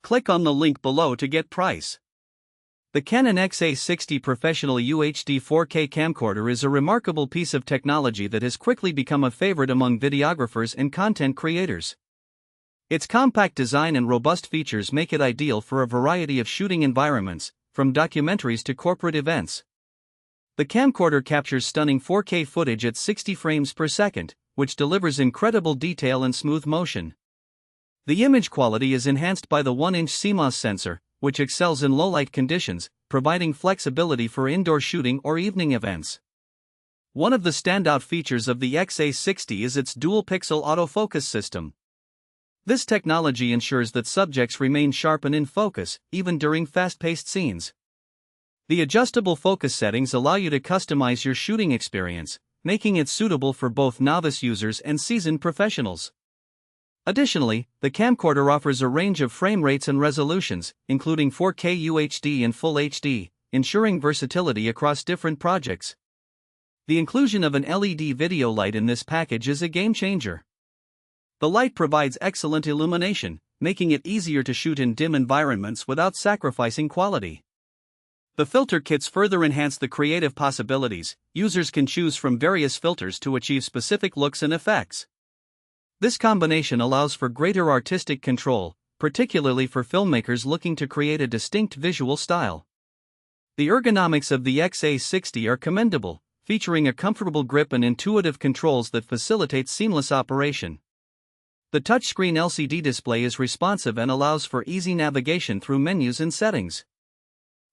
Click on the link below to get price. The Canon XA60 Professional UHD 4K camcorder is a remarkable piece of technology that has quickly become a favorite among videographers and content creators. Its compact design and robust features make it ideal for a variety of shooting environments, from documentaries to corporate events. The camcorder captures stunning 4K footage at 60 frames per second, which delivers incredible detail and smooth motion. The image quality is enhanced by the 1-inch CMOS sensor, which excels in low-light conditions, providing flexibility for indoor shooting or evening events. One of the standout features of the XA60 is its dual-pixel autofocus system. This technology ensures that subjects remain sharp and in focus, even during fast-paced scenes. The adjustable focus settings allow you to customize your shooting experience, making it suitable for both novice users and seasoned professionals. Additionally, the camcorder offers a range of frame rates and resolutions, including 4K UHD and Full HD, ensuring versatility across different projects. The inclusion of an LED video light in this package is a game-changer. The light provides excellent illumination, making it easier to shoot in dim environments without sacrificing quality. The filter kits further enhance the creative possibilities. Users can choose from various filters to achieve specific looks and effects. This combination allows for greater artistic control, particularly for filmmakers looking to create a distinct visual style. The ergonomics of the XA60 are commendable, featuring a comfortable grip and intuitive controls that facilitate seamless operation. The touchscreen LCD display is responsive and allows for easy navigation through menus and settings.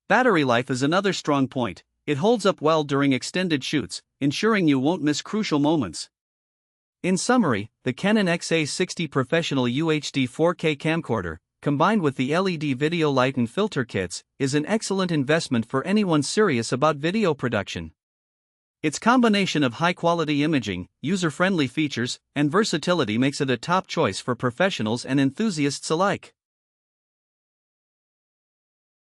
Battery life is another strong point. It holds up well during extended shoots, ensuring you won't miss crucial moments. In summary, the Canon XA60 Professional UHD 4K camcorder, combined with the LED video light and filter kits, is an excellent investment for anyone serious about video production. Its combination of high-quality imaging, user-friendly features, and versatility makes it a top choice for professionals and enthusiasts alike.